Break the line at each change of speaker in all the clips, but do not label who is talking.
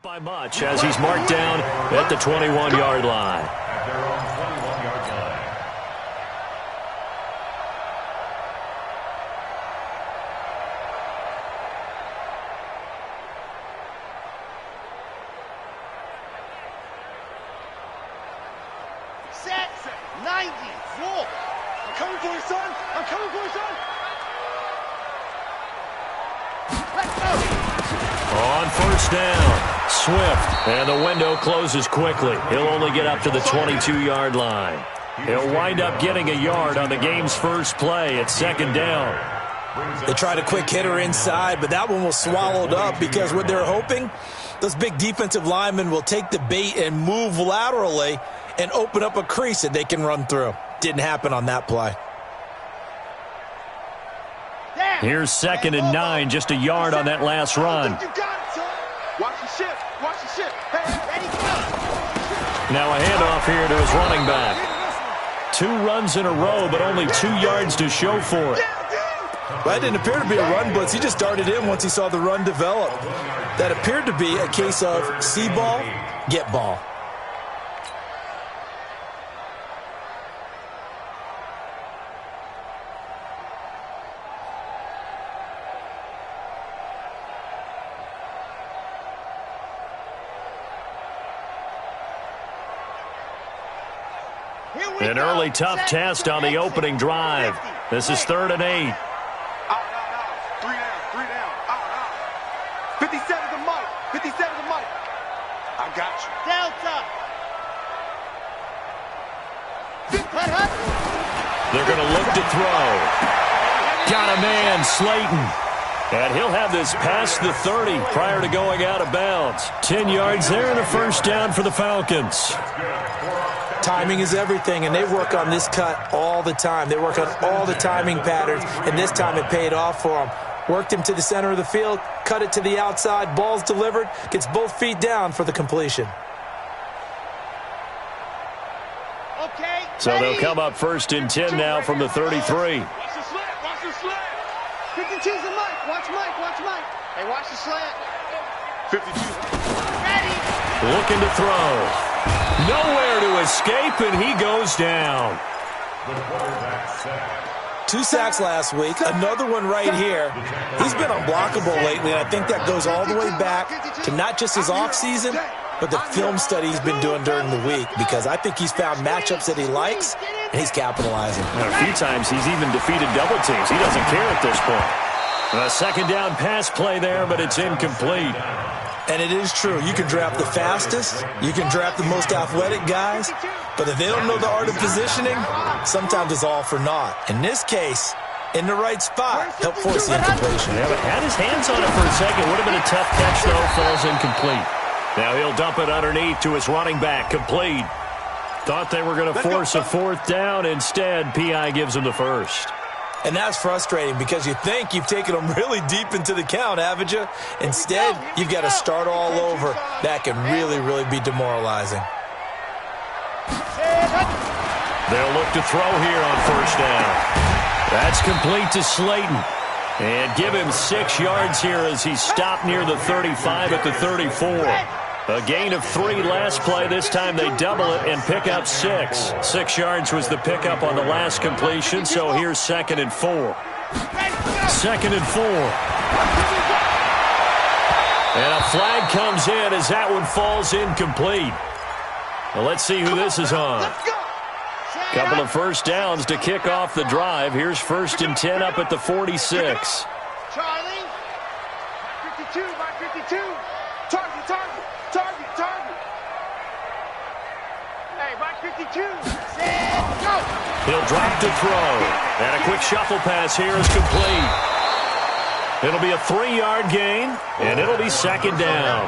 by much as he's marked down at the 21-yard line.
At their own 21-yard line.
Set 90. Roll. I'm coming for you, son. I'm coming for you, son. Let's go.
On first down, Swift, and the window closes quickly. He'll only get up to the 22-yard line. He'll wind up getting a yard on the game's first play at second down.
They tried a quick hitter inside, but that one was swallowed up because what they're hoping, those big defensive linemen will take the bait and move laterally and open up a crease that they can run through. Didn't happen on that play.
Here's 2nd and 9, just a yard on that last run.
Watch the shift. Watch the shift. Hey, ready, go.
Now a handoff here to his running back. 2 runs in a row, but only 2 yards to show for it.
Well, that didn't appear to be a run blitz. He just darted in once he saw the run develop. That appeared to be a case of see ball, get ball.
An early tough test on the opening drive. This is 3rd and 8.
Out. 3 down. Out. 57 to Mike. 57 to Mike. I got you. Delta.
They're going to look to throw. Got a man, Slayton. And he'll have this past the 30 prior to going out of bounds. 10 yards there and a first down for the Falcons.
Timing is everything, and they work on this cut all the time. They work on all the timing patterns, and this time it paid off for them. Worked him to the center of the field, cut it to the outside, ball's delivered, gets both feet down for the completion.
Okay.
So they'll come up 1st and 10 now from the 33.
Watch the slant. Watch the slant. 52's the Mike. Watch Mike. Watch Mike. Hey, watch the slant. 52. Ready.
Looking to throw. Nowhere to escape, and he goes down.
The quarterback sack.
2 sacks last week, another one right here. He's been unblockable lately, and I think that goes all the way back to not just his offseason, but the film study he's been doing during the week, because I think he's found matchups that he likes, and he's capitalizing.
And a few times he's even defeated double teams. He doesn't care at this point. A second down pass play there, but it's incomplete.
And it is true. You can draft the fastest. You can draft the most athletic guys. But if they don't know the art of positioning, sometimes it's all for naught. In this case, in the right spot, help force the incompletion.
Yeah, but had his hands on it for a second. Would have been a tough catch, though. Falls incomplete. Now he'll dump it underneath to his running back. Complete. Thought they were going to force a 4th down. Instead, P.I. gives him the first.
And that's frustrating because you think you've taken them really deep into the count, haven't you? Instead, you've got to start all over. That can really, really be demoralizing.
They'll look to throw here on 1st down. That's complete to Slayton. And give him 6 yards here as he stopped near the 35 at the 34. A gain of 3 last play. This time they double it and pick up 6. 6 yards was the pickup on the last completion, so here's 2nd and 4. 2nd and 4. And a flag comes in as that one falls incomplete. Well, let's see who this is on. Couple of first downs to kick off the drive. Here's 1st and 10 up at the 46.
Charlie. 52, by 52. Target. Hey, by 52. Set, go.
He'll drop to throw. And a quick shuffle pass here is complete. It'll be a 3-yard gain, and it'll be 2nd down.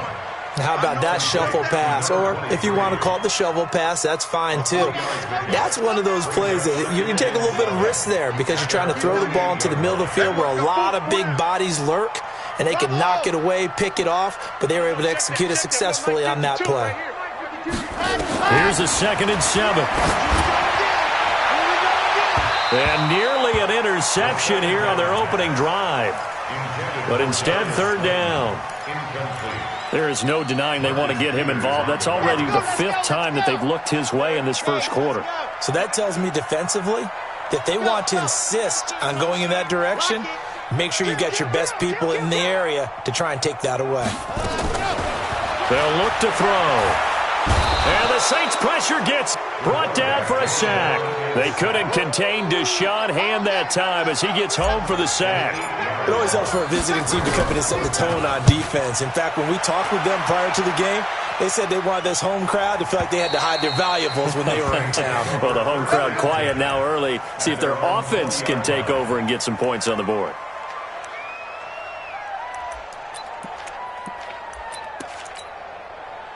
How about that shuffle pass? Or if you want to call it the shovel pass, that's fine too. That's one of those plays that you take a little bit of risk there because you're trying to throw the ball into the middle of the field where a lot of big bodies lurk, and they can knock it away, pick it off, but they were able to execute it successfully on that play.
Here's a 2nd and 7. And nearly Nearly an interception here on their opening drive. But instead, third down. There is no denying they want to get him involved. That's already the 5th time that they've looked his way in this first quarter.
So that tells me defensively that they want to insist on going in that direction. Make sure you get your best people in the area to try and take that away.
They'll look to throw. And the Saints pressure gets brought down for a sack. They couldn't contain Deshaun Hand that time as he gets home for the sack.
It always helps for a visiting team to come in and set the tone on defense. In fact, when we talked with them prior to the game, they said they wanted this home crowd to feel like they had to hide their valuables when they were in town.
Well, the home crowd quiet now early. See if their offense can take over and get some points on the board.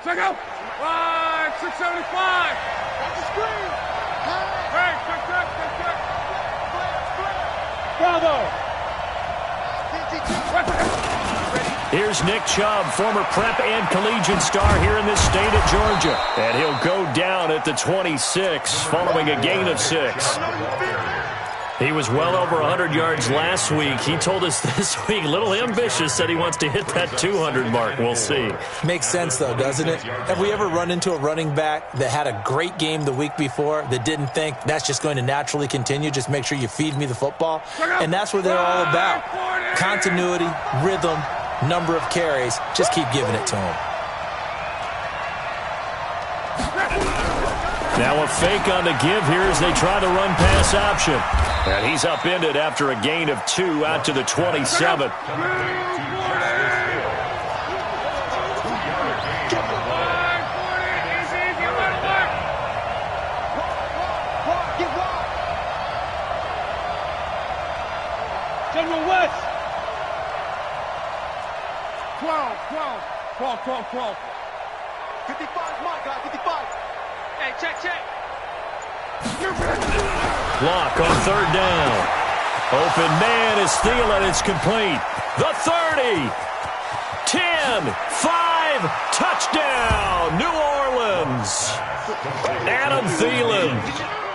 Check out. 675. Watch the screen. Hey, check. Bravo.
Here's Nick Chubb, former prep and collegiate star here in this state of Georgia. And he'll go down at the 26 following a gain of 6. He was well over 100 yards last week. He told us this week, a little ambitious, said he wants to hit that 200 mark. We'll see.
Makes sense, though, doesn't it? Have we ever run into a running back that had a great game the week before that didn't think that's just going to naturally continue? Just make sure you feed me the football. And that's what they're all about. Continuity, rhythm, number of carries. Just keep giving it to him.
Now a fake on the give here as they try the run-pass option. And he's upended after a gain of 2 out to the 27.
General West. 12. 55, my guy, 55. Hey, check.
Block on third down. Open man is Thielen. It's complete. The 30. 10. 5. Touchdown. New Orleans. Adam Thielen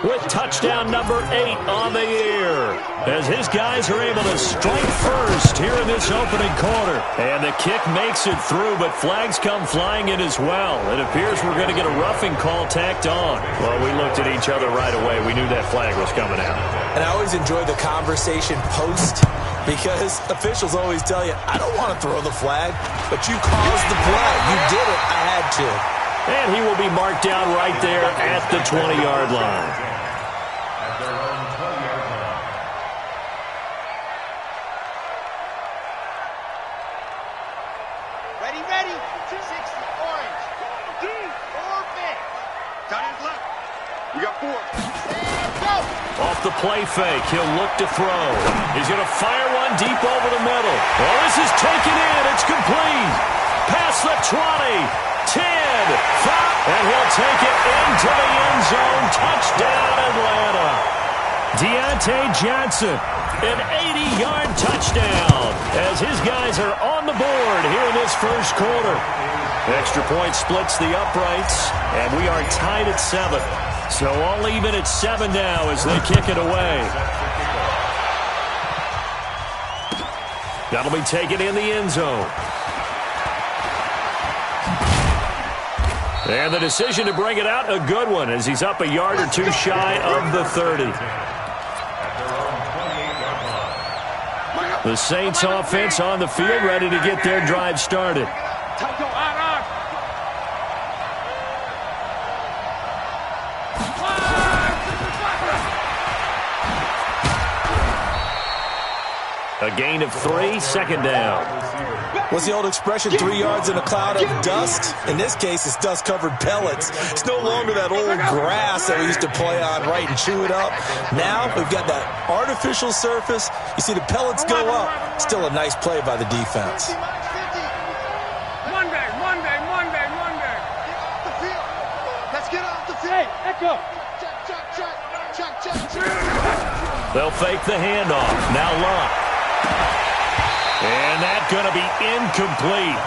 with touchdown number 8 on the year as his guys are able to strike first here in this opening quarter. And the kick makes it through, but flags come flying in as well. It appears we're going to get a roughing call tacked on. Well, we looked at each other right away. We knew that flag was coming out.
And I always enjoy the conversation post because officials always tell you, I don't want to throw the flag, but you caused the play. You did it. I had to.
And he will be marked down right there at the 20-yard line.
Ready. 260, orange. Orbit. Down his left. You got 4. And go.
Off the play fake, he'll look to throw. He's going to fire one deep over the middle. Oh, this is taken in. It's complete. Past the 20. 10, 5, and he'll take it into the end zone. Touchdown, Atlanta. Deontay Johnson, an 80-yard touchdown as his guys are on the board here in this first quarter. Extra point splits the uprights, and we are tied at 7. So all even at 7 now as they kick it away. That'll be taken in the end zone. And the decision to bring it out, a good one, as he's up a yard or 2 shy of the 30. The Saints offense on the field, ready to get their drive started. A gain of 3, second down.
What's the old expression, 3 yards in a cloud of dust? In this case, it's dust-covered pellets. It's no longer that old grass that we used to play on, right, and chew it up. Now we've got that artificial surface. You see the pellets go up. Still a nice play by the defense.
Monday. Let's get off the field. Hey, echo. Check.
They'll fake the handoff. Now Luck. And that's going to be incomplete.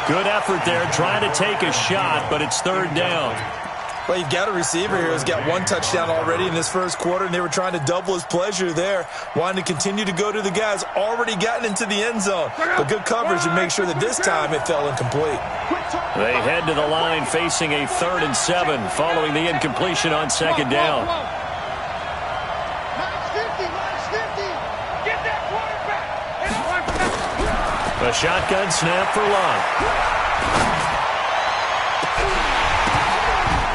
Good effort there trying to take a shot, but it's third down.
Well, you've got a receiver here who's got one touchdown already in this first quarter, and they were trying to double his pleasure there, wanting to continue to go to the guys already gotten into the end zone. But good coverage to make sure that this time it fell incomplete.
They head to the line facing a 3rd and 7 following the incompletion on 2nd down. A shotgun snap for Love.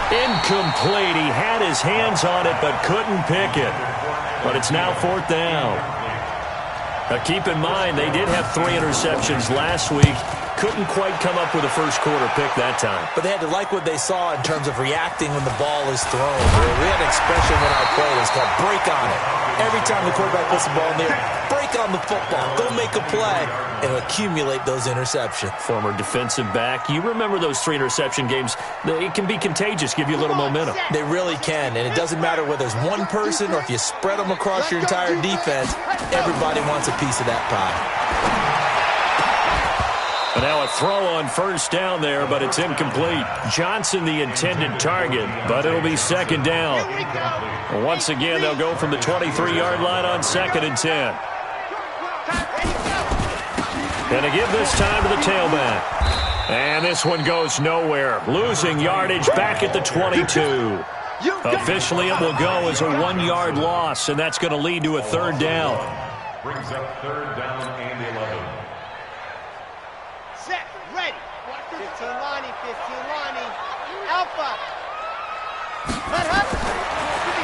Incomplete. He had his hands on it but couldn't pick it. But it's now 4th down. Now keep in mind, they did have 3 interceptions last week. Couldn't quite come up with a first quarter pick that time.
But they had to like what they saw in terms of reacting when the ball is thrown. We had an expression when I played. It's called break on it. Every time the quarterback puts the ball in the air, break on the football. Go make a play and accumulate those interceptions.
Former defensive back. You remember those 3 interception games. It can be contagious, give you a little momentum.
They really can, and it doesn't matter whether it's one person or if you spread them across your entire defense, everybody wants a piece of that pie.
And now a throw on 1st down there, but it's incomplete. Johnson the intended target, but it'll be 2nd down. Once again, they'll go from the 23-yard line on 2nd and 10. And to give this time to the tailback. And this one goes nowhere. Losing yardage back at the 22. Officially, it will go as a 1-yard loss, and that's going to lead to a 3rd down.
Brings up 3rd down and 11.
Set, ready. 15 lining, 15 lining. Alpha.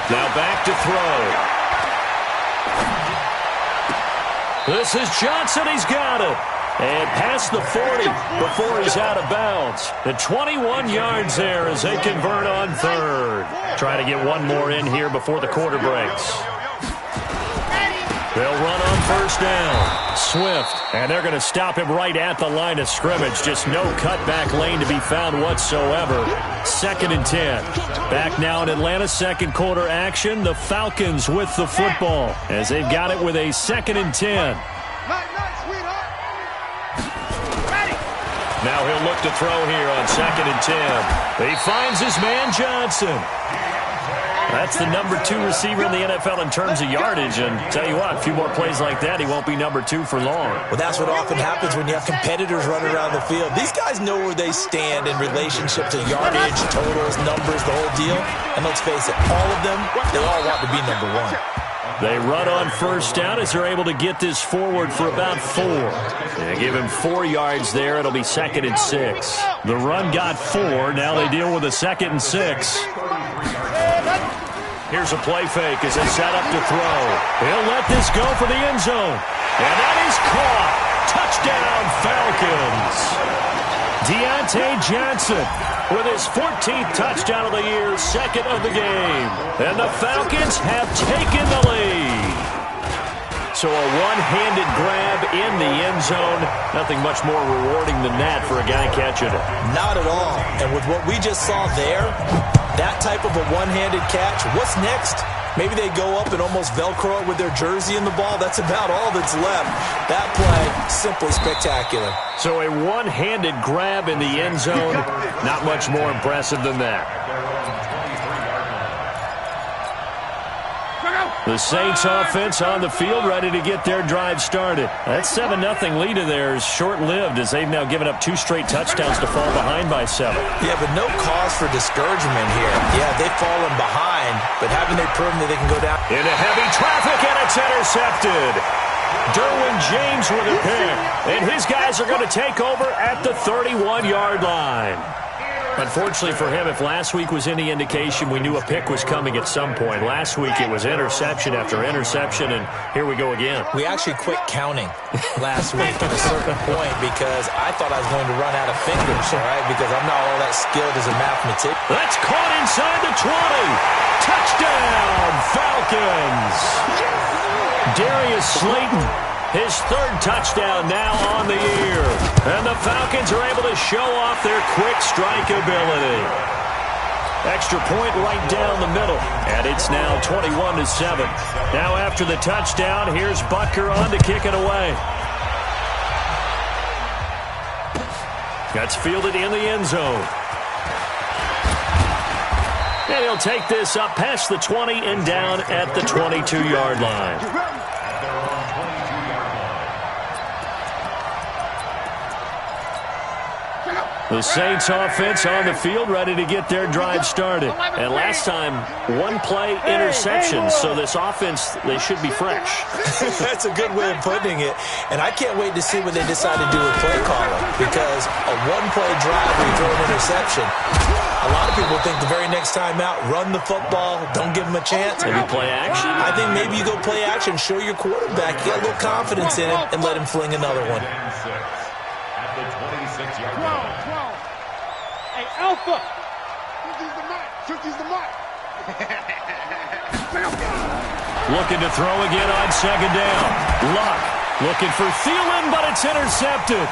Now back to throw. This is Johnson. He's got it. And past the 40 before he's out of bounds. The 21 yards there as they convert on 3rd. Try to get one more in here before the quarter breaks. They'll run on 1st down. Swift. And they're going to stop him right at the line of scrimmage. Just no cutback lane to be found whatsoever. 2nd and 10. Back now in Atlanta, 2nd quarter action. The Falcons with the football as they've got it with a 2nd and 10. Now he'll look to throw here on 2nd and 10. He finds his man Johnson. That's the number 2 receiver in the NFL in terms of yardage. And tell you what, a few more plays like that, he won't be number 2 for long.
Well, that's what often happens when you have competitors running around the field. These guys know where they stand in relationship to yardage, totals, numbers, the whole deal. And let's face it, all of them, they all want to be number 1.
They run on 1st down as they're able to get this forward for about 4. They give him 4 yards there. It'll be 2nd and 6. The run got 4. Now they deal with a 2nd and 6. Here's a play fake as they set up to throw. He'll let this go for the end zone. And that is caught. Touchdown, Falcons. Deontay Johnson with his 14th touchdown of the year, 2nd of the game. And the Falcons have taken the lead. So a one-handed grab in the end zone. Nothing much more rewarding than that for a guy catching it.
Not at all. And with what we just saw there, that type of a one-handed catch, what's next? Maybe they go up and almost Velcro it with their jersey in the ball. That's about all that's left. That play, simply spectacular.
So a one-handed grab in the end zone, not much more impressive than that. The Saints offense on the field ready to get their drive started. That 7-0 lead of theirs short-lived as they've now given up 2 straight touchdowns to fall behind by 7.
Yeah, but no cause for discouragement here. Yeah, they've fallen behind, but haven't they proven that they can go down?
Into heavy traffic, and it's intercepted. Derwin James with a pick, and his guys are going to take over at the 31-yard line. Unfortunately for him, if last week was any indication, we knew a pick was coming at some point. Last week it was interception after interception, and here we go again.
We actually quit counting last week at a certain point because I thought I was going to run out of fingers, all right, because I'm not all that skilled as a mathematician.
That's caught inside the 20. Touchdown, Falcons. Darius Slayton. His 3rd touchdown now on the year. And the Falcons are able to show off their quick strike ability. Extra point right down the middle. And it's now 21-7. Now after the touchdown, here's Butker on to kick it away. That's fielded in the end zone. And he'll take this up past the 20 and down at the 22-yard line. The Saints offense on the field, ready to get their drive started. And last time, one-play interception, so this offense, they should be fresh.
That's a good way of putting it. And I can't wait to see what they decide to do with play calling, because a one-play drive where you throw an interception, a lot of people think the very next time out, run the football, don't give them a chance.
Maybe play action?
I think maybe you go play action, show your quarterback, you got a little confidence in him, and let him fling another one.
At the 26-yard line.
Hey, Alpha! 50's the mark. 50's the mark.
Looking to throw again on second down. Luck looking for Thielen, but it's intercepted.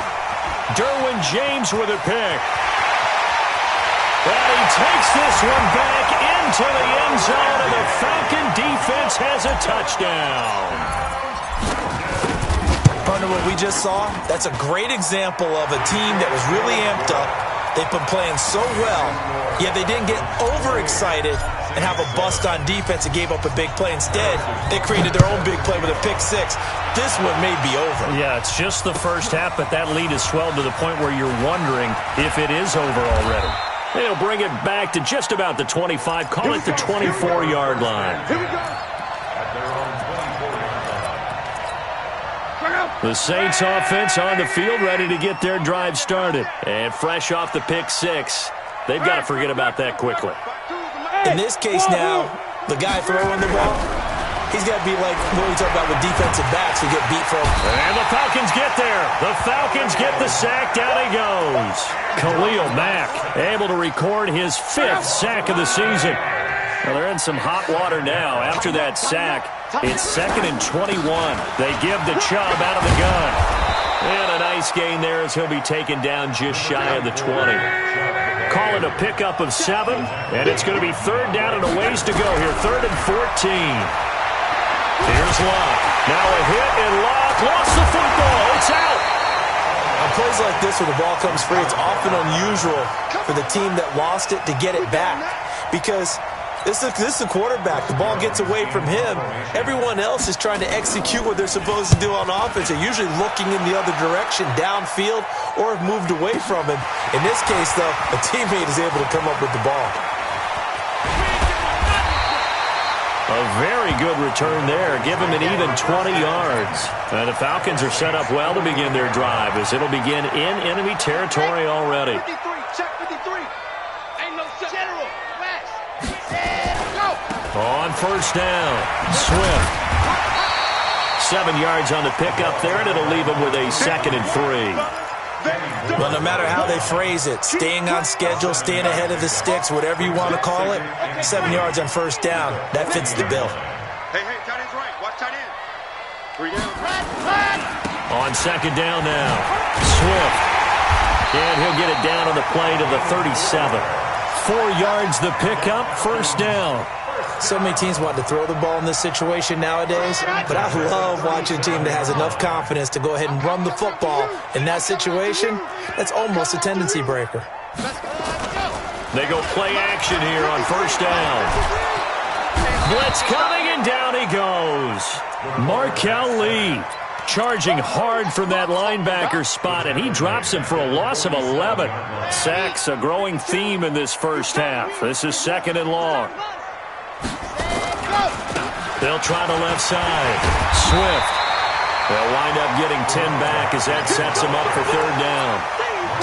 Derwin James with a pick. And he takes this one back into the end zone, and the Falcon defense has a touchdown.
Partner, what we just saw, that's a great example of a team that was really amped up. They've been playing so well, yet they didn't get overexcited and have a bust on defense and gave up a big play. Instead, they created their own big play with a pick six. This one may be over.
Yeah, it's just the first half, but that lead has swelled to the point where you're wondering if it is over already. They'll bring it back to just about the 25, call it the 24-yard line.
Here we go.
The Saints offense on the field, ready to get their drive started. And fresh off the pick six, they've got to forget about that quickly.
In this case now, the guy throwing the ball, he's got to be like what we talk about with defensive backs who get beat from.
And the Falcons get there. The Falcons get the sack. Down he goes. Khalil Mack able to record his 5th sack of the season. Well, they're in some hot water now. After that sack, it's 2nd and 21. They give the Chubb out of the gun. And a nice gain there as he'll be taken down just shy of the 20. Call it a pickup of 7, and it's going to be 3rd down and a ways to go here. 3rd and 14. Here's Locke. Now a hit, and Locke lost the football. It's out.
On plays like this where the ball comes free, it's often unusual for the team that lost it to get it back, because this is a quarterback. The ball gets away from him. Everyone else is trying to execute what they're supposed to do on offense. They're usually looking in the other direction, downfield, or have moved away from him. In this case, though, a teammate is able to come up with the ball.
A very good return there. Give him an even 20 yards. And the Falcons are set up well to begin their drive, as it'll begin in enemy territory already.
53, check 53. Ain't no general. West. And go.
On first down, Swift. 7 yards on the pickup there, and it'll leave him with a 2nd and 3.
Well, no matter how they phrase it, staying on schedule, staying ahead of the sticks, whatever you want to call it, 7 yards on first down, that fits the bill.
Hey, tight end's right. Watch tight end. 3 down.
On second down now, Swift. And he'll get it down on the play to the 37. 4 yards the pickup, first down.
So many teams want to throw the ball in this situation nowadays, but I love watching a team that has enough confidence to go ahead and run the football. In that situation, that's almost a tendency breaker.
They go play action here on first down. Blitz coming, and down he goes. Markel Lee charging hard from that linebacker spot, and he drops him for a loss of 11. Sacks, a growing theme in this first half. This is 2nd and long. They'll try the left side. Swift. They'll wind up getting 10 back as that sets them up for 3rd down.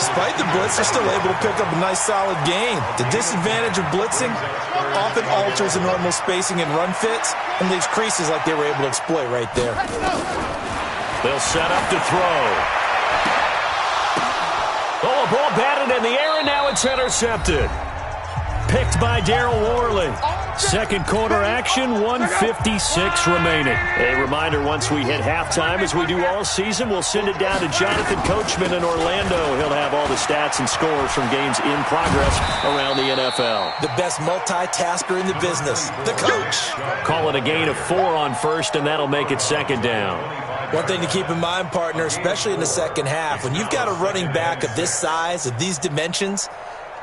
Despite the blitz, they're still able to pick up a nice solid gain. The disadvantage of blitzing often alters the normal spacing and run fits and leaves creases like they were able to exploit right there.
They'll set up to throw. Oh, a ball batted in the air, and now it's intercepted. Picked by Darryl Worley. 2nd quarter action, 1:56 remaining. A reminder, once we hit halftime, as we do all season, we'll send it down to Jonathan Coachman in Orlando. He'll have all the stats and scores from games in progress around the NFL.
The best multitasker in the business, the coach.
Call it a gain of 4 on first, and that'll make it 2nd down.
One thing to keep in mind, partner, especially in the second half, when you've got a running back of this size, of these dimensions,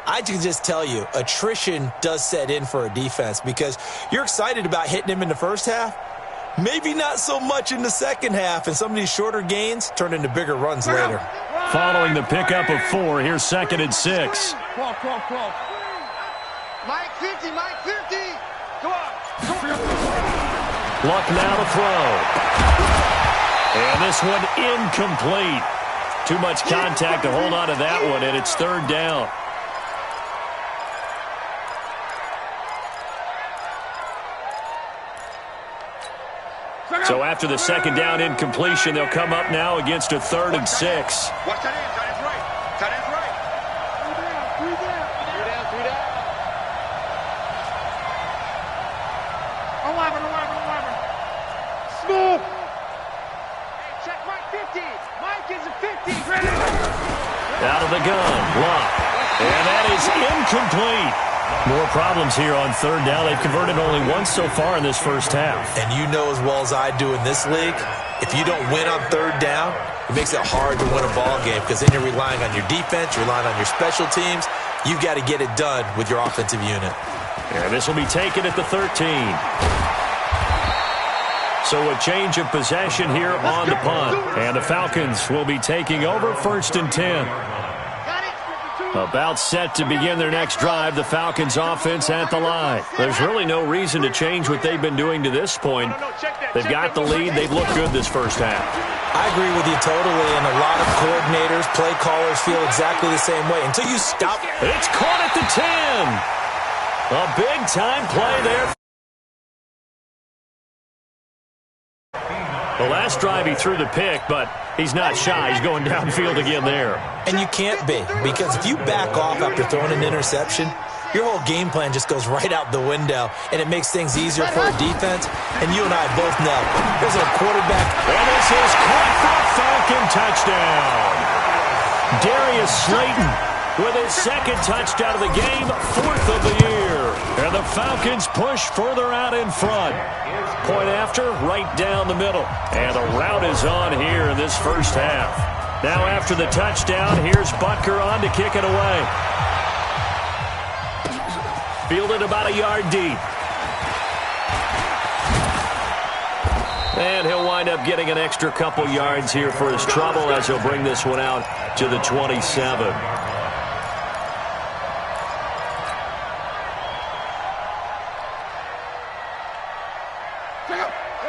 I can just tell you, attrition does set in for a defense because you're excited about hitting him in the first half. Maybe not so much in the second half, and some of these shorter gains turn into bigger runs later.
Following the pickup of 4, here's 2nd and 6.
Mike 50, Mike 50. Go on.
Luck now to throw. And this one incomplete. Too much contact to hold on to that one, and it's 3rd down. So after the 2nd down incompletion, they'll come up now against a 3rd and 6.
Watch that end. Tight end's right. Tight end's right. 3 down. 3 down. 11. Smooth. Hey, check Mike 50. Mike is a 50.
Out of the gun, Luck. And that is incomplete. More problems here on 3rd down. They've converted only once so far in this first half.
And you know as well as I do in this league, if you don't win on 3rd down, it makes it hard to win a ball game because then you're relying on your defense, you're relying on your special teams. You've got to get it done with your offensive unit.
And this will be taken at the 13. So a change of possession here on the punt. And the Falcons will be taking over 1st and 10. About set to begin their next drive, the Falcons offense at the line. There's really no reason to change what they've been doing to this point. They've got the lead. They've looked good this first half.
I agree with you totally, and a lot of coordinators, play callers feel exactly the same way until you stop.
It's caught at the 10. A big-time play there. The last drive he threw the pick, but he's not shy. He's going downfield again there.
And you can't be, because if you back off after throwing an interception, your whole game plan just goes right out the window, and it makes things easier for a defense. And you and I both know there's a quarterback.
And this is caught for a Falcon touchdown. Darius Slayton with his 2nd touchdown of the game, 4th of the year. And the Falcons push further out in front. Point after, right down the middle. And the route is on here in this first half. Now after the touchdown, here's Butker on to kick it away. Fielded about a yard deep. And he'll wind up getting an extra couple yards here for his trouble as he'll bring this one out to the 27.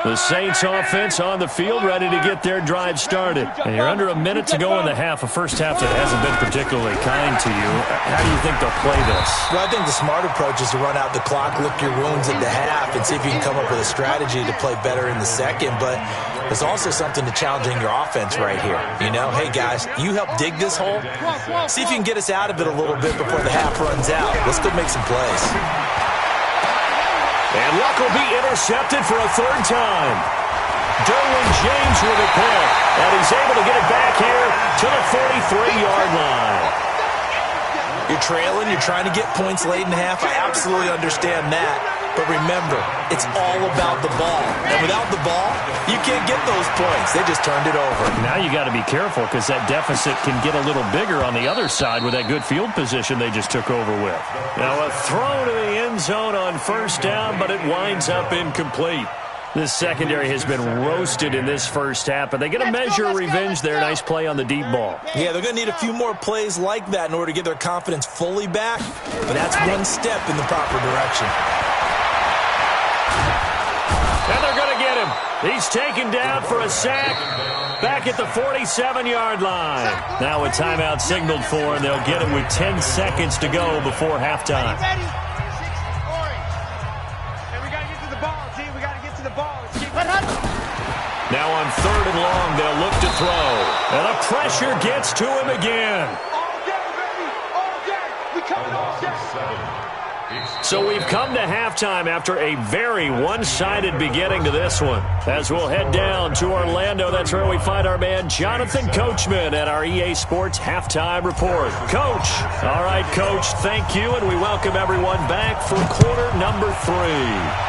The Saints offense on the field, ready to get their drive started. And you're under a minute to go in the half, a first half that hasn't been particularly kind to you. How do you think they'll play this?
Well, I think the smart approach is to run out the clock, lick your wounds at the half, and see if you can come up with a strategy to play better in the second. But there's also something to challenging your offense right here. You know, hey, guys, you help dig this hole. See if you can get us out of it a little bit before the half runs out. Let's go make some plays.
And Luck will be intercepted for a 3rd time. Derwin James with a pick. And he's able to get it back here to the 43-yard line.
You're trailing. You're trying to get points late in the half. I absolutely understand that. But remember, it's all about the ball. And without the ball, you can't get those points. They just turned it over.
Now you got to be careful because that deficit can get a little bigger on the other side with that good field position they just took over with. Now a throw to the end zone on 1st down, but it winds up incomplete. This secondary has been roasted in this first half, but they get a measure of revenge there. Nice play on the deep ball.
Yeah, they're going to need a few more plays like that in order to get their confidence fully back, but that's one step in the proper direction.
And they're going to get him. He's taken down for a sack back at the 47-yard line. Now a timeout signaled for, and they'll get him with 10 seconds to go before halftime. Now on 3rd and long, they'll look to throw. And the pressure gets to him again.
All day, baby. All day. We coming all day.
So we've come to halftime after a very one-sided beginning to this one. As we'll head down to Orlando, that's where we find our man Jonathan Coachman at our EA Sports Halftime Report. Coach. All right, Coach, thank you, and we welcome everyone back for quarter number 3.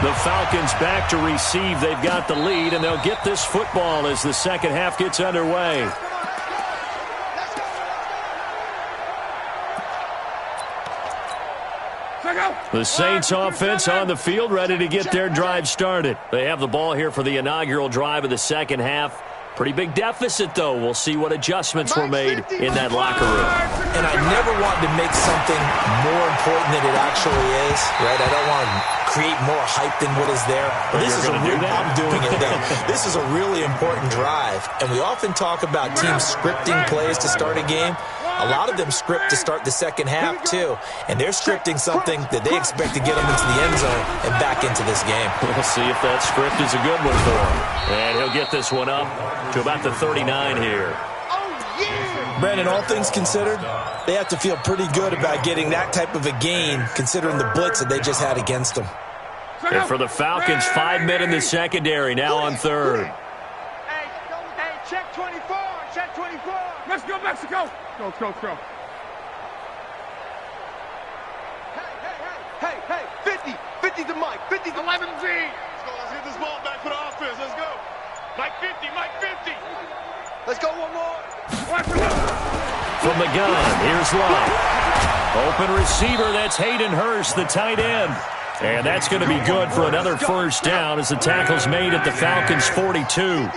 The Falcons back to receive. They've got the lead, and they'll get this football as the second half gets underway. The Saints offense on the field, ready to get their drive started. They have the ball here for the inaugural drive of the second half. Pretty big deficit, though. We'll see what adjustments were made in that locker room.
And I never wanted to make something more important than it actually is, right? I don't want to create more hype than what is there. But this is I'm doing it, though. This is a really important drive. And we often talk about teams scripting plays to start a game. A lot of them script to start the second half, too. And they're scripting something that they expect to get them into the end zone and back into this game.
We'll see if that script is a good one for him. And he'll get this one up to about the 39 here.
Brandon, all things considered, they have to feel pretty good about getting that type of a gain, considering the blitz that they just had against them.
And for the Falcons, 5 men in the secondary, now on third.
Hey, check 24, check 24. Let's go, Mexico. Go. Hey, 50 to Mike, 50 to 11 Z. Let's get this ball back for the offense, let's go. Mike 50. Let's go one more.
From the gun, here's Love. Open receiver, that's Hayden Hurst, the tight end. And that's going to be good for another first down as the tackle's made at the Falcons' 42.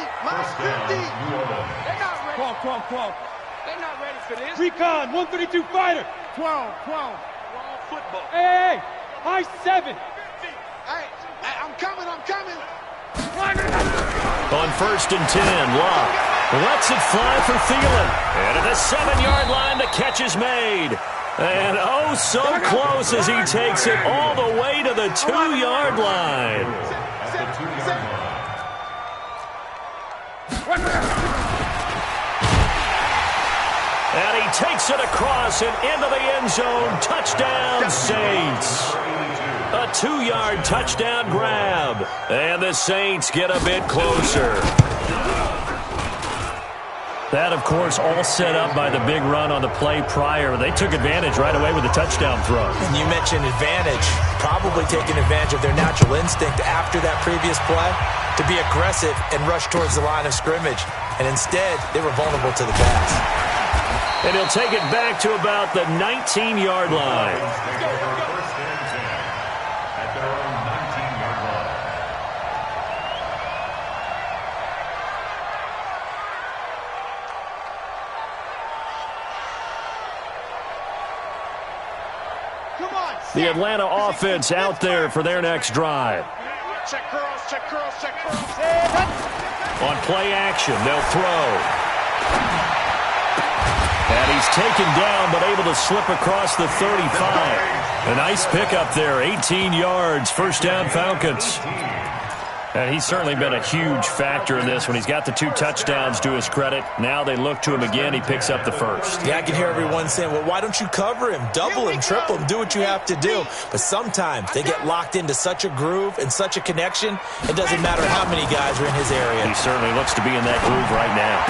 Call. They're not ready for this. Recon, 132 fighter. 12. Wrong football. Hey, high 7. Hey, I'm coming.
On first and 10, Love lets it fly for Thielen. And at the 7-yard line, the catch is made. And oh, so close as he takes it all the way to the 2-yard line. And he takes it across and into the end zone. Touchdown, Saints. A 2-yard touchdown grab. And the Saints get a bit closer. That, of course, all set up by the big run on the play prior. They took advantage right away with the touchdown throw.
And you mentioned advantage, probably taking advantage of their natural instinct after that previous play to be aggressive and rush towards the line of scrimmage. And instead, they were vulnerable to the pass.
And he'll take it back to about the 19-yard line. The Atlanta offense out there for their next drive.
Check curls.
On play action, they'll throw. And he's taken down, but able to slip across the 35. A nice pickup there, 18 yards, first down Falcons. And he's certainly been a huge factor in this when he's got the 2 touchdowns to his credit. Now they look to him again. He picks up the first.
Yeah, I can hear everyone saying, well, why don't you cover him? Double him, triple him, do what you have to do. But sometimes they get locked into such a groove and such a connection, it doesn't matter how many guys are in his area.
He certainly looks to be in that groove right now.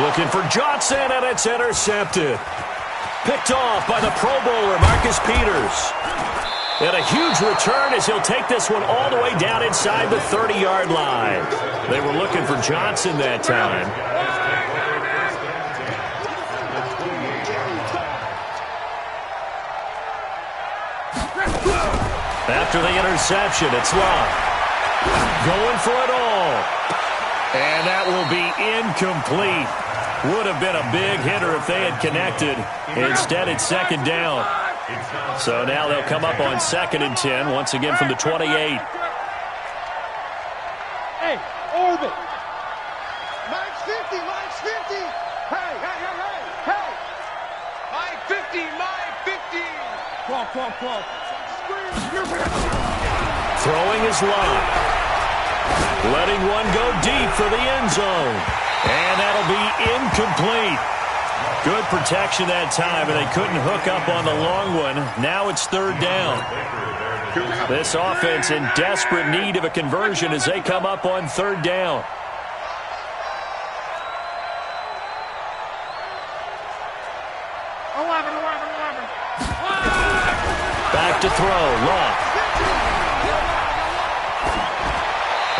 Looking for Johnson, and it's intercepted. Picked off by the Pro Bowler, Marcus Peters. And a huge return as he'll take this one all the way down inside the 30-yard line. They were looking for Johnson that time. After the interception, it's Love. Going for it all. And that will be incomplete. Would have been a big hitter if they had connected. Instead, it's second down. So now they'll come up on 2nd and 10, once again from the 28.
Hey, orbit. Mike 50. Hey. Mike 50. Call.
Throwing his line. Letting one go deep for the end zone. And that'll be incomplete. Good protection that time, and they couldn't hook up on the long one. Now it's 3rd down. This offense in desperate need of a conversion as they come up on 3rd down. Back to throw, Love.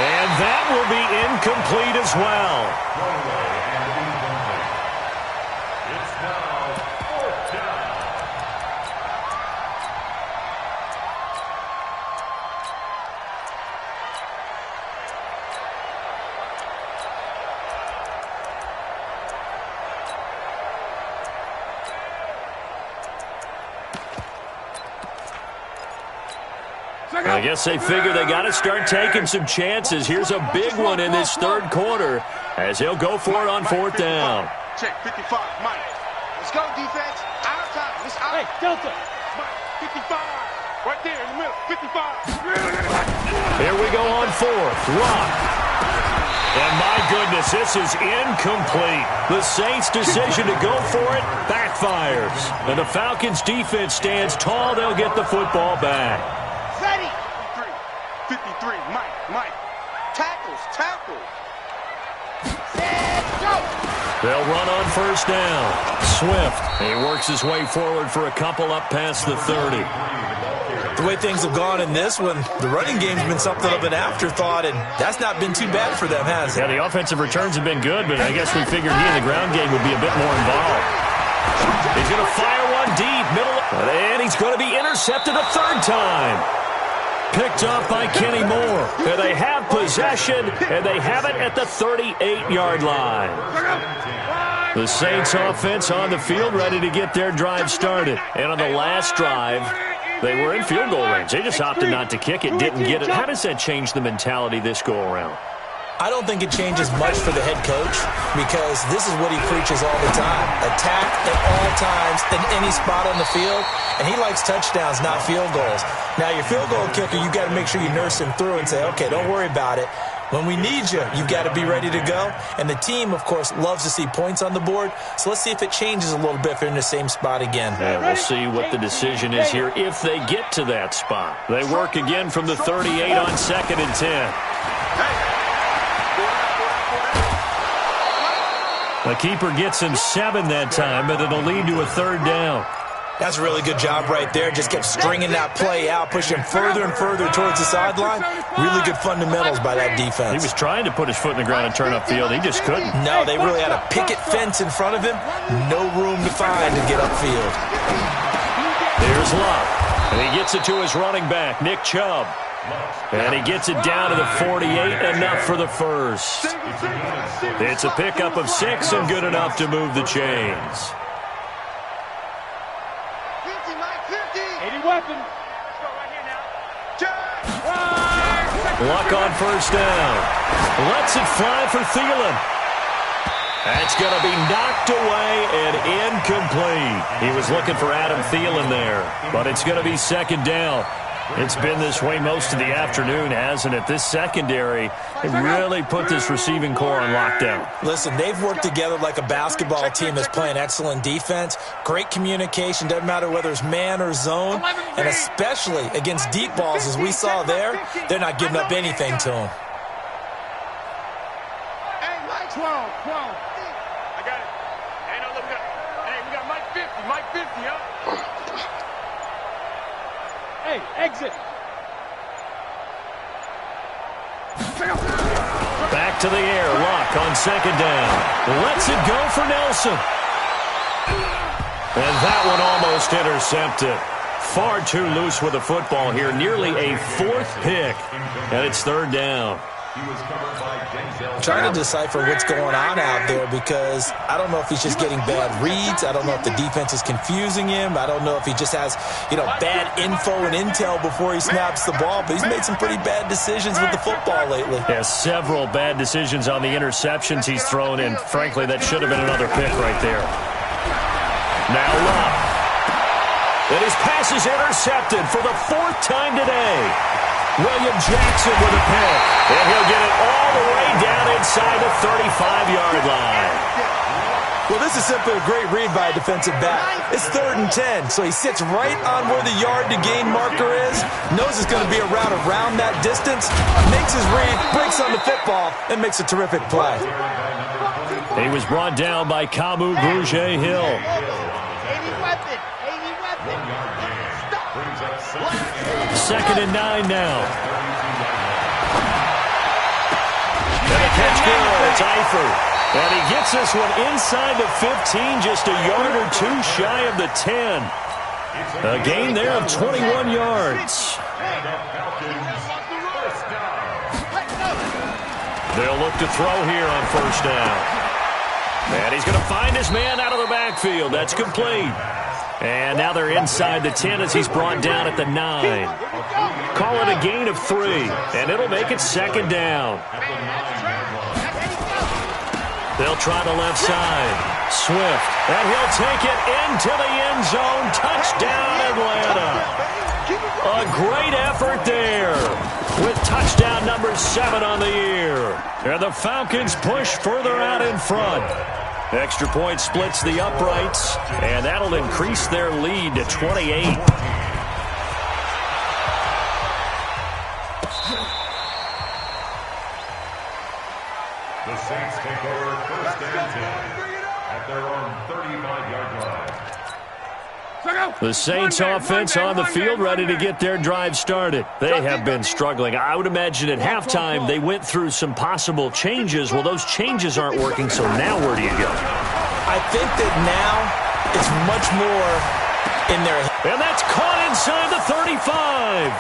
And that will be incomplete as well. I guess they figure they got to start taking some chances. Here's a big one in this third quarter as he'll go for it on fourth down.
Check 55, Mike. Let's go, defense. Out of time. It's out. Hey, Delta. Mike, 55. Right there in the middle. 55.
Here we go on fourth. Rock. And my goodness, this is incomplete. The Saints' decision to go for it backfires. And the Falcons' defense stands tall. They'll get the football back.
Ready. 53. Mike. Tackles. Set, go.
They'll run on first down. Swift. He works his way forward for a couple up past the 30.
The way things have gone in this one, the running game's been something of an afterthought, and that's not been too bad for them, has it?
Yeah, the offensive returns have been good, but I guess we figured he in the ground game would be a bit more involved. He's going to fire one deep, middle, and he's going to be intercepted a third time. Picked off by Kenny Moore. And they have possession, and they have it at the 38-yard line. The Saints offense on the field ready to get their drive started. And on the last drive, they were in field goal range. They just opted not to kick it, didn't get it. How does that change the mentality this go-around?
I don't think it changes much for the head coach because this is what he preaches all the time. Attack at all times in any spot on the field, and he likes touchdowns, not field goals. Now, your field goal kicker, you got to make sure you nurse him through and say, okay, don't worry about it. When we need you, you've got to be ready to go. And the team, of course, loves to see points on the board. So let's see if it changes a little bit if they're in the same spot again.
Yeah, we'll see what the decision is here if they get to that spot. They work again from the 38 on 2nd and 10. The keeper gets him 7 that time, but it'll lead to a third down.
That's a really good job right there. Just kept stringing that play out, pushing him further and further towards the sideline. Really good fundamentals by that defense.
He was trying to put his foot in the ground and turn upfield. He just couldn't.
No, they really had a picket fence in front of him. No room to find to get upfield.
Here's Love. And he gets it to his running back, Nick Chubb. And he gets it down to the 48, enough for the first. It's a pickup of 6 and good enough to move the chains.
80 weapon.
Luck on first down. Lets it fly for Thielen. That's going to be knocked away and incomplete. He was looking for Adam Thielen there, but it's going to be second down. It's been this way most of the afternoon, hasn't it? This secondary, they really put this receiving core on lockdown.
Listen, they've worked together like a basketball team that's playing excellent defense. Great communication, doesn't matter whether it's man or zone. And especially against deep balls, as we saw there, they're not giving up anything to them.
Hey, Mike 12. I got it. Hey, no, look, we got Mike 50. Mike 50, huh? Hey, exit.
Back to the air. Luck on second down. Lets it go for Nelson. And that one almost intercepted. Far too loose with the football here. Nearly a 4th pick. And it's third down.
I'm trying to decipher what's going on out there because I don't know if he's just getting bad reads. I don't know if the defense is confusing him. I don't know if he just has, bad info and intel before he snaps the ball. But he's made some pretty bad decisions with the football lately.
Yeah, several bad decisions on the interceptions he's thrown in. Frankly, that should have been another pick right there. Now Love. And his pass is intercepted for the 4th time today. William Jackson with a pick. And he'll get it all the way down inside the 35-yard line.
Well, this is simply a great read by a defensive back. It's 3rd and 10, so he sits right on where the yard-to-gain marker is, knows it's going to be a route around that distance, makes his read, breaks on the football, and makes a terrific play.
He was brought down by Kamu Grugier-Hill.
80 weapon. 80 weapon. Stop.
2nd and 9 now. And a catch good. It's Eifert. And he gets this one inside the 15, just a yard or 2 shy of the 10. A gain there of 21 yards. They'll look to throw here on first down. And he's going to find his man out of the backfield. That's complete. And now they're inside the 10 as he's brought down at the 9. Call it a gain of 3, and it'll make it second down. They'll try the left side. Swift, and he'll take it into the end zone. Touchdown, Atlanta. A great effort there with touchdown number 7 on the year. And the Falcons push further out in front. Extra point splits the uprights, and that'll increase their lead to 28.
The Saints take over first and 10 at their own 35-yard line.
The Saints offense on the field ready to get their drive started. They have been struggling. I would imagine at halftime they went through some possible changes. Well, those changes aren't working, so now where do you go?
I think that now it's much more in their head.
And that's caught inside the 35.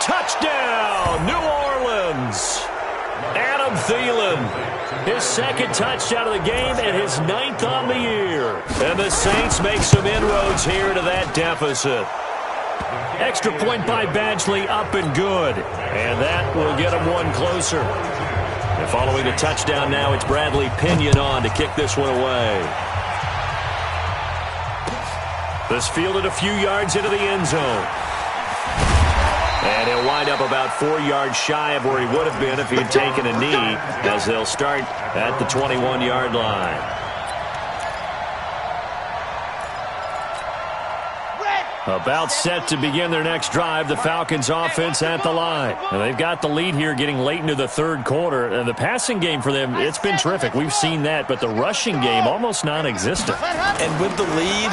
Touchdown, New Orleans. Adam Thielen, his second touchdown of the game and his 9th on the year. And the Saints make some inroads here to that deficit. Extra point by Badgley, up and good. And that will get them one closer. And following the touchdown now, it's Bradley Pinion on to kick this one away. This fielded a few yards into the end zone. And he'll wind up about 4 yards shy of where he would have been if he had taken a knee, as they'll start at the 21-yard line. About set to begin their next drive, the Falcons offense at the line. And they've got the lead here getting late into the third quarter. And the passing game for them, it's been terrific. We've seen that, but the rushing game almost non-existent.
And with the lead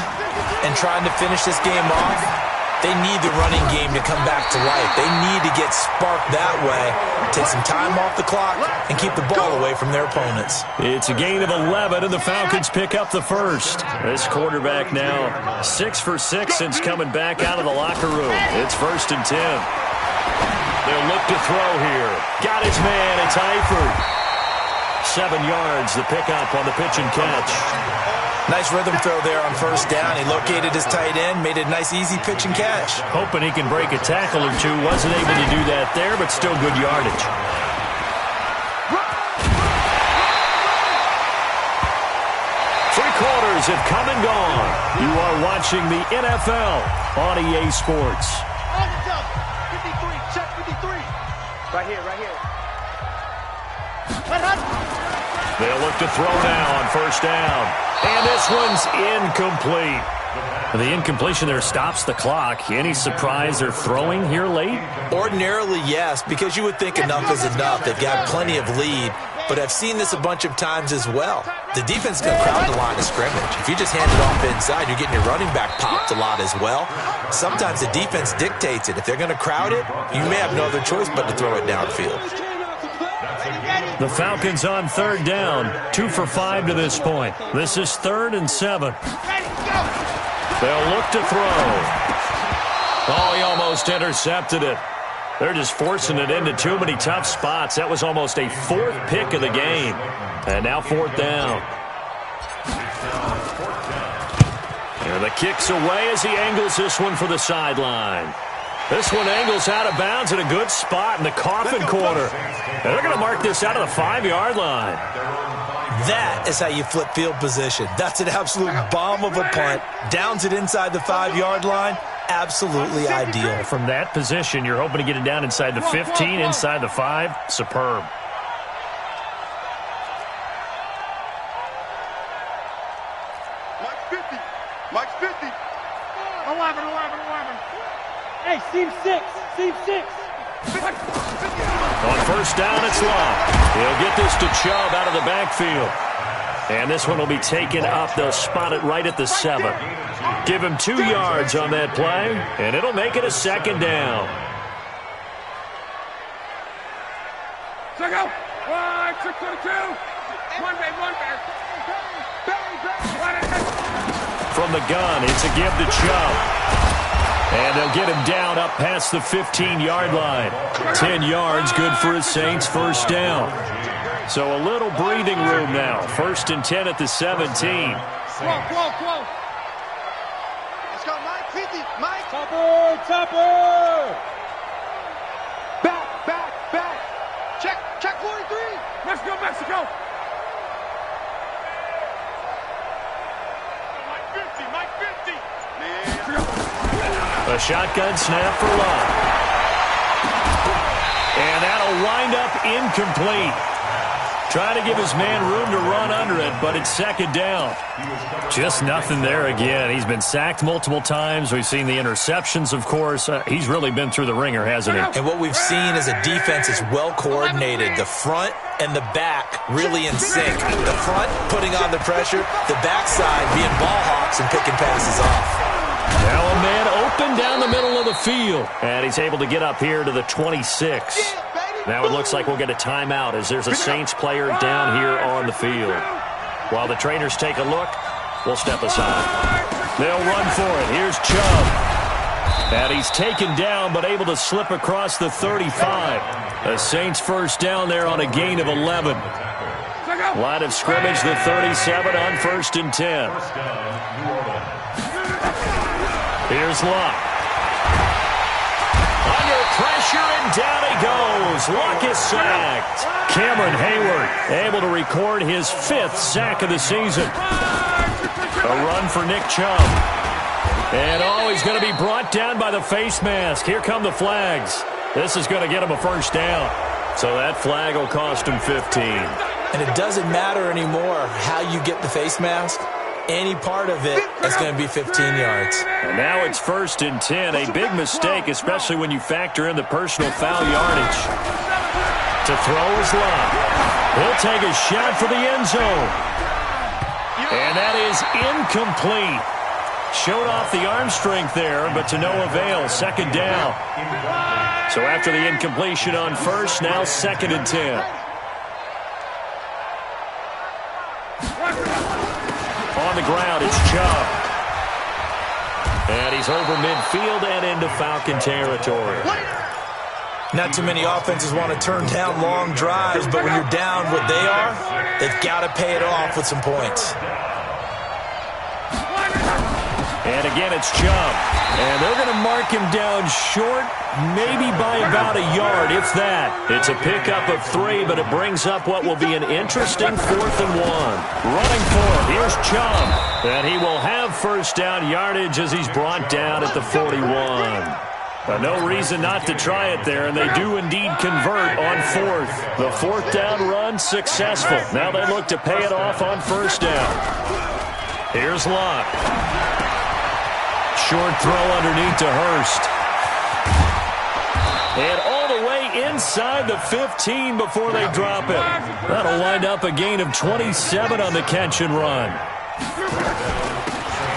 and trying to finish this game off, they need the running game to come back to life. They need to get sparked that way, take some time off the clock, and keep the ball away from their opponents.
It's a gain of 11, and the Falcons pick up the first. This quarterback now 6 for 6 since coming back out of the locker room. It's 1st and 10. They'll look to throw here. Got his man. It's Eifert. 7 yards, the pickup on the pitch and catch.
Nice rhythm throw there on 1st down. He located his tight end, made a nice easy pitch and catch.
Hoping he can break a tackle or two. Wasn't able to do that there, but still good yardage. Three quarters have come and gone. You are watching the NFL on EA Sports.
53, check 53. Right here.
They'll look to throw now on 1st down. And this one's incomplete. The incompletion there stops the clock. Any surprise they're throwing here late?
Ordinarily, yes, because you would think enough is enough. They've got plenty of lead, but I've seen this a bunch of times as well. The defense is going to crowd the line of scrimmage. If you just hand it off inside, you're getting your running back popped a lot as well. Sometimes the defense dictates it. If they're going to crowd it, you may have no other choice but to throw it downfield.
The Falcons on 3rd down, 2 for 5 to this point. This is 3rd and 7. They'll look to throw. Oh, he almost intercepted it. They're just forcing it into too many tough spots. That was almost a 4th pick of the game. And now 4th down. And the kick's away as he angles this one for the sideline. This one angles out of bounds at a good spot in the coffin corner. And they're going to mark this out of the 5-yard line.
That is how you flip field position. That's an absolute bomb of a punt. Downs it inside the 5-yard line. Absolutely ideal.
From that position, you're hoping to get it down inside the 15, inside the 5. Superb.
Mike's 50. 11. Hey, seam 6.
On 1st down, it's Love. He'll get this to Chubb out of the backfield. And this one will be taken up. They'll spot it right at the 7. Give him 2 yards on that play, and it'll make it a 2nd down.
Check out. 622. One back.
From the gun, it's a give to Chubb. And they'll get him down up past the 15-yard line. 10 yards, good for his Saints, 1st down. So a little breathing room now. 1st and 10 at the 17.
Topper! Back! Check 43! Mexico! Mike 50!
A shotgun snap for Love. And that'll wind up incomplete. Trying to give his man room to run under it, but it's second down. Just nothing there again. He's been sacked multiple times. We've seen the interceptions, of course. He's really been through the ringer, hasn't he?
And what we've seen is a defense is well coordinated. The front and the back really in sync. The front putting on the pressure, the backside being ball hawks and picking passes off.
Now a man open down the middle of the field. And he's able to get up here to the 26. Now it looks like we'll get a timeout as there's a Saints player down here on the field. While the trainers take a look, we'll step aside. They'll run for it. Here's Chubb. And he's taken down but able to slip across the 35. The Saints first down there on a gain of 11. Line of scrimmage, the 37 on 1st and 10. Here's Luck. Under pressure, and down he goes. Luck is sacked. Cameron Hayward able to record his 5th sack of the season. A run for Nick Chubb. And he's going to be brought down by the face mask. Here come the flags. This is going to get him a first down. So that flag will cost him 15.
And it doesn't matter anymore how you get the face mask. Any part of it is going to be 15 yards.
And now it's 1st and 10. A big mistake, especially when you factor in the personal foul yardage. To throw is Love. He'll take a shot for the end zone. And that is incomplete. Showed off the arm strength there, but to no avail. 2nd down. So after the incompletion on 1st, now 2nd and 10. On the ground, it's Chubb. And he's over midfield and into Falcon territory.
Not too many offenses want to turn down long drives, but when you're down what they are, they've got to pay it off with some points.
And again, it's Chubb. And they're going to mark him down short, maybe by about a yard, if that. It's a pickup of 3, but it brings up what will be an interesting 4th and 1. Running for it, here's Chubb. And he will have first down yardage as he's brought down at the 41. But no reason not to try it there, and they do indeed convert on 4th. The 4th down run successful. Now they look to pay it off on 1st down. Here's Luck. Short throw underneath to Hurst. And all the way inside the 15 before they drop it. That'll wind up a gain of 27 on the catch and run.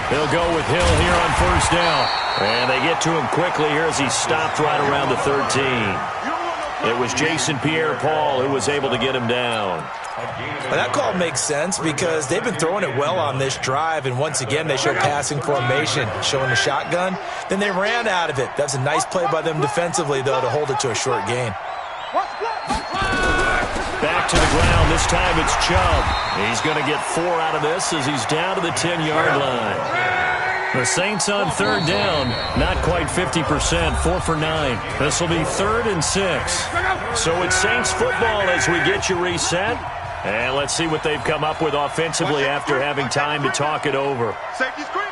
They'll go with Hill here on 1st down. And they get to him quickly here as he stopped right around the 13. It was Jason Pierre-Paul who was able to get him down.
Well, that call makes sense because they've been throwing it well on this drive, and once again they show passing formation, showing the shotgun. Then they ran out of it. That's a nice play by them defensively, though, to hold it to a short gain.
Back to the ground. This time it's Chubb. He's going to get 4 out of this as he's down to the 10-yard line. The Saints on 3rd down, not quite 50%, 4 for 9. This will be 3rd and 6. So it's Saints football as we get you reset. And let's see what they've come up with offensively after having time to talk it over.
Safety's creeping.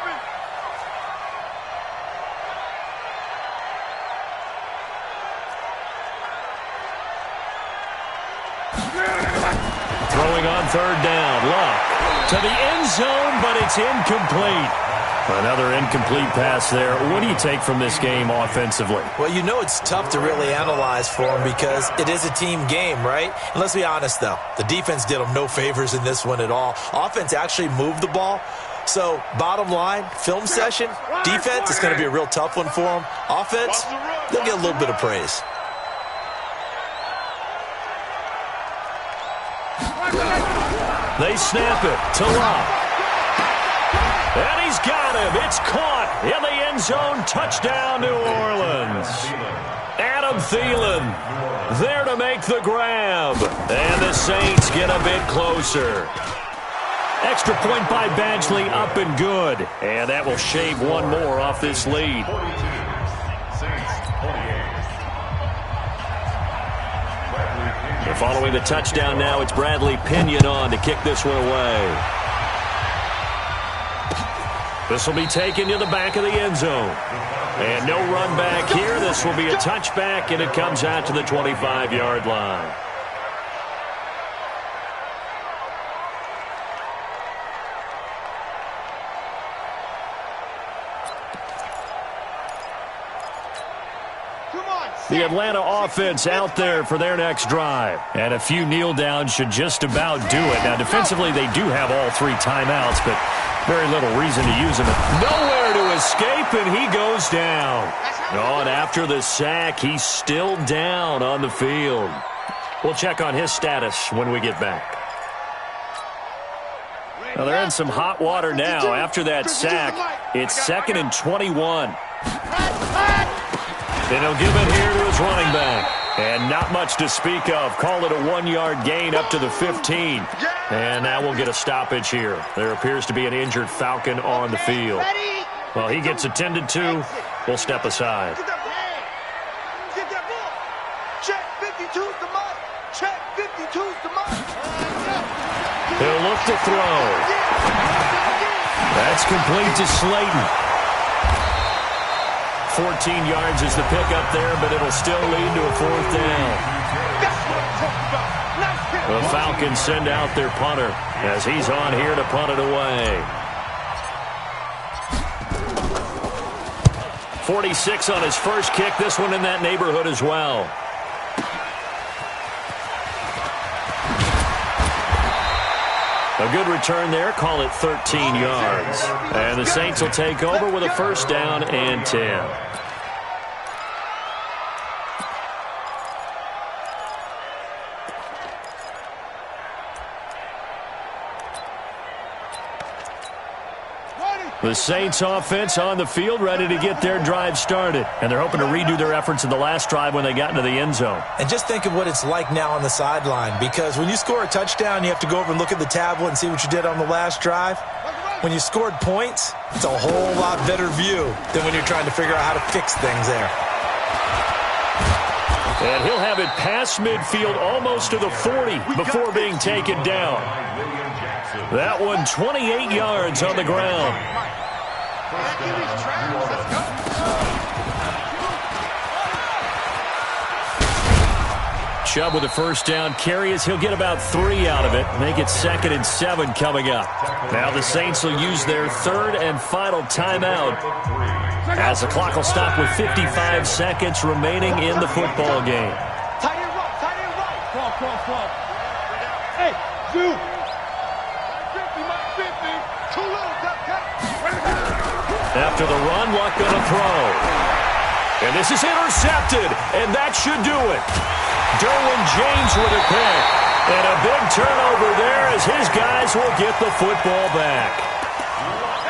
Throwing on 3rd down, Luck to the end zone, but it's incomplete. Another incomplete pass there. What do you take from this game offensively?
Well, you know it's tough to really analyze for them because it is a team game, right? And let's be honest, though. The defense did them no favors in this one at all. Offense actually moved the ball. So, bottom line, film session, defense, it's going to be a real tough one for them. Offense, they'll get a little bit of praise.
They snap it to Luck. And he's got him. It's caught in the end zone. Touchdown, New Orleans. Adam Thielen there to make the grab. And the Saints get a bit closer. Extra point by Badgley, up and good. And that will shave one more off this lead.
42, Saints 48.
And following the touchdown now, it's Bradley Pinion on to kick this one away. This will be taken to the back of the end zone. And no run back here. This will be a touchback, and it comes out to the 25-yard line. The Atlanta offense out there for their next drive. And a few kneel downs should just about do it. Now, defensively, they do have all three timeouts, but very little reason to use them. Nowhere to escape, and he goes down. Oh, and after the sack, he's still down on the field. We'll check on his status when we get back. Well, they're in some hot water now. After that sack, it's 2nd and 21. And he'll give it here to his running back. And not much to speak of. Call it a 1-yard gain up to the 15. And now we'll get a stoppage here. There appears to be an injured Falcon on the field. Well, he gets attended to. We'll step aside.
Get that ball. Check 52's the mark. Check 52's the mark.
He'll look to throw. That's complete to Slayton. 14 yards is the pickup there, but it'll still lead to a 4th down. The Falcons send out their punter as he's on here to punt it away. 46 on his first kick. This one in that neighborhood as well. A good return there. Call it 13 yards. And the Saints will take over with a 1st down and 10. The Saints offense on the field, ready to get their drive started. And they're hoping to redo their efforts in the last drive when they got into the end zone.
And just think of what it's like now on the sideline, because when you score a touchdown, you have to go over and look at the tablet and see what you did on the last drive. When you scored points, it's a whole lot better view than when you're trying to figure out how to fix things there.
And he'll have it past midfield almost to the 40 before being taken down. That one 28 yards on the ground. Chubb with a 1st down carry as he'll get about 3 out of it. Make it 2nd and 7 coming up. Now the Saints will use their 3rd and final timeout as the clock will stop with 55 seconds remaining in the football game.
Tight end right. Cross. Hey, Zoo. 50, my 50. Too little, duck.
After the run, Luck going to throw. And this is intercepted, and that should do it. Derwin James with a pick. And a big turnover there as his guys will get the football back.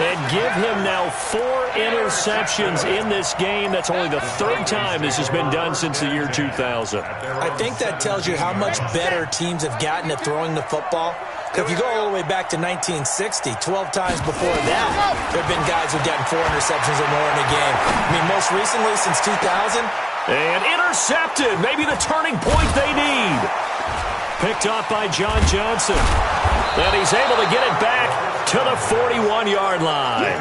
And give him now 4 interceptions in this game. That's only the 3rd time this has been done since the year 2000.
I think that tells you how much better teams have gotten at throwing the football. If you go all the way back to 1960, 12 times before that, there have been guys who've gotten 4 interceptions or more in a game. I mean, most recently, since 2000.
And intercepted. Maybe the turning point they need. Picked off by John Johnson. And he's able to get it back to the 41-yard line.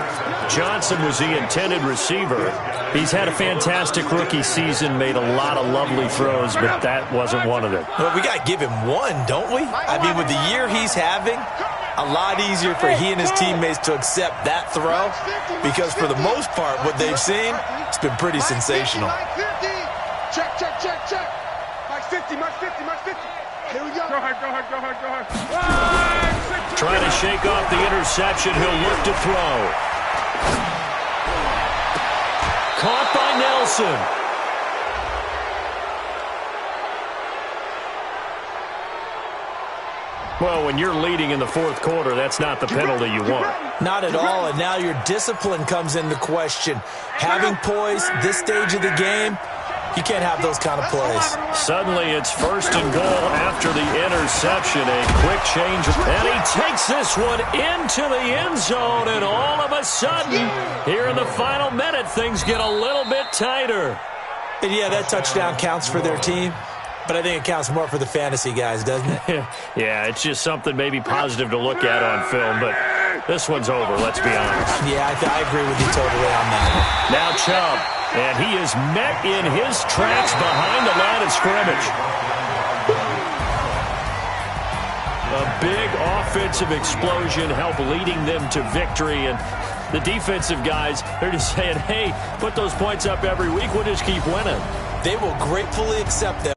Johnson was the intended receiver. He's had a fantastic rookie season, made a lot of lovely throws, but that wasn't one of them.
Well, we got to give him one, don't we? I mean, with the year he's having, a lot easier for he and his teammates to accept that throw, because for the most part, what they've seen, it's been pretty sensational.
Check. Mike 50. Here we go. Go ahead.
Trying to shake off the interception. He'll look to throw. Caught by Nelson. Well, when you're leading in the 4th quarter, that's not the penalty you want.
Not at all, and now your discipline comes into question. Having poise this stage of the game, You can't have those kind of plays.
Suddenly it's 1st and goal after the interception. A quick change. And he takes this one into the end zone. And all of a sudden, here in the final minute, things get a little bit tighter.
And yeah, that touchdown counts for their team. But I think it counts more for the fantasy guys, doesn't it?
Yeah, it's just something maybe positive to look at on film. But this one's over, let's be honest.
Yeah, I agree with you totally on that.
Now Chubb, and he is met in his tracks behind the line of scrimmage. A big offensive explosion helped leading them to victory, and the defensive guys, they're just saying, hey, put those points up every week, we'll just keep winning.
They will gratefully accept them.